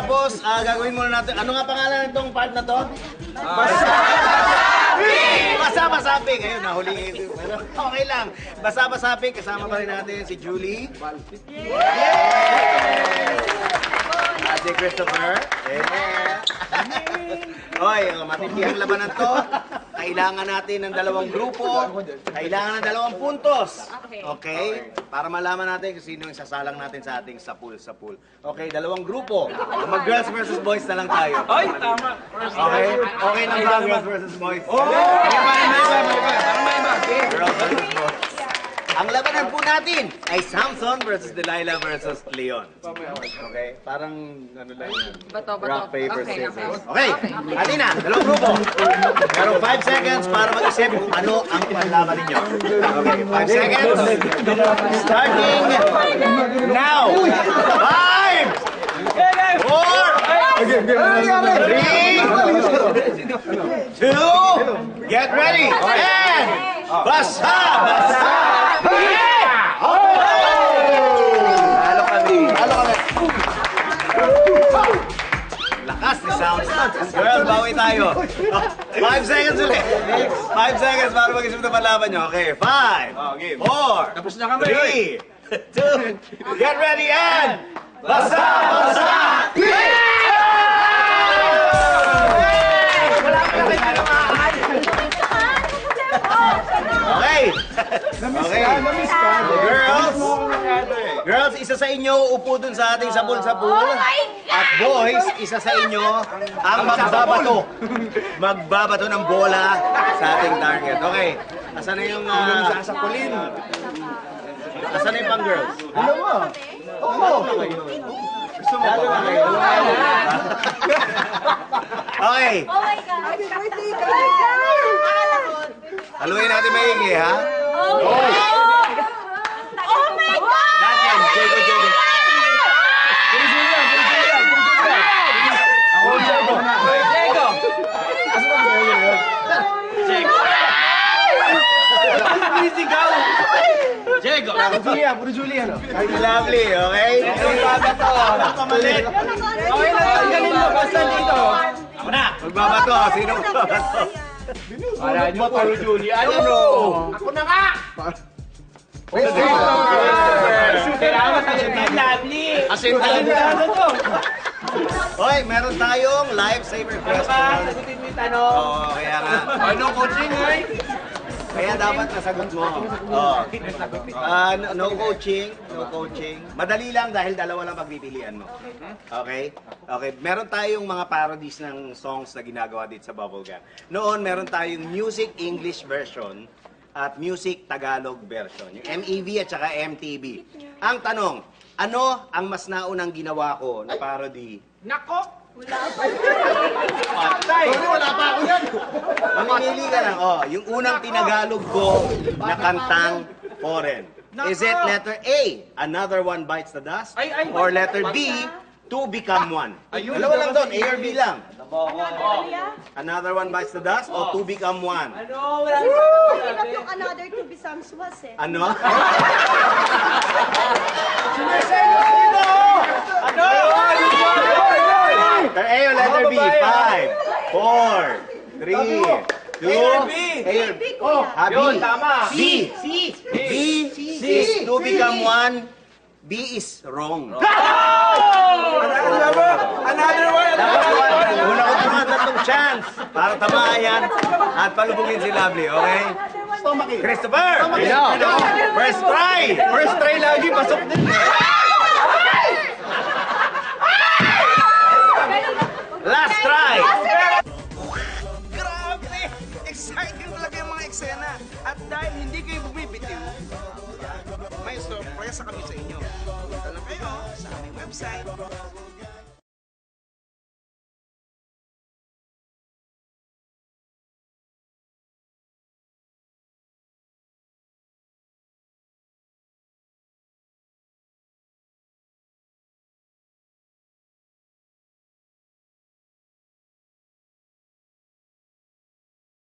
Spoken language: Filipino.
Tapos, gagawin muna natin. Ano nga pangalan nitong part na to? Basa-basaping! Ayun, nahuli. Pero okay lang. Basa-basaping. Kasama pa rin natin si Julie. Ate Christopher. Hoy, matindi ang labanan to. Kailangan natin ng dalawang grupo. Kailangan ng dalawang puntos. Okay? Para malaman natin kung sino yung sasalang natin sa ating sapul. Okay, dalawang grupo. Mag-girls versus boys na lang tayo. Ay, tama. Okay? Okay lang ba girls versus boys? Girls versus boys. Ang labanan po natin ay Samson versus Delilah versus Leon. Okay? Parang ano lang yan. Rock, paper, scissors. Okay. Atina, dalawang grupo. Merong 5 seconds para mag-isip kung ano ang panlaban ninyo. Okay, 5 seconds. Starting now. 5, 4, 3, 2, get ready, and basa! Halo kami. Lakas ni Sound. Girls, bawi tayo. 5 seconds ulit. 5 seconds para mag-isip na panlaban nyo. Okay, 5, 4, Tapos na kami. 3, 2, get ready, and basa! Okay. Girls, isa sa inyo upo dun sa ating sapul-sapul. At boys, isa sa inyo ang magbabato ng bola sa ating target. Okay. Asan na yung sasapulin? Asan na yung pang girls? Dalawa. Gusto mo ba kayo? Okay. Oh my God! Haluin natin maigi, ha? Oh my God! Natin, Jego. Jego! Puro Julia, no? Lovely, okay? Magbabato. Kamalit. Okay lang, ganin mo, basta dito. Ako na. Magbabato. Sino magbabato? Para nyo, puro Julia. Ano? Ako na nga! Kailangan matangin na lovely. Asintado to. Hoy, meron tayong lifesaver question. Sagutin mo yung tanong. Oo, kaya nga. Ano coaching, ay? Kaya dapat nasagot mo. Oh. No coaching. Madali lang dahil dalawa lang pagpipilian mo. Okay? Okay. Meron tayong mga parodies ng songs na ginagawa dito sa Bubblegum. Noon, meron tayong music English version at music Tagalog version. Yung MEV at saka MTV. Ang tanong, ano ang mas naunang ginawa ko na parody? Nako! Patay! Wala pa ako yan! Mamimili ka lang. Oh, yung unang tinagalog ko na kantang foreign. Is it letter A, Another One Bites the Dust? Or letter B, Two Become One? Dalawa lang doon, A or B lang. Another One Bites the Dust o Two Become One? Ano? Wala Hirap yung another to be samswas eh. Ano? Ano? Letter A or letter B? 5, 4, 3, 2, A or B? A or B? Oh, Yun, tama. B. B is to become one. B is wrong. Another one! Una ko naman tatlong chance para tamayan at palubugin si Lovely, okay? Christopher! First try! First try lagi, pasok din. Last try! Grabe! Exciting talaga yung mga eksena. At dahil hindi kayo bumibitiw, may surprise kami sa inyo. Punta lang kayo sa aming website,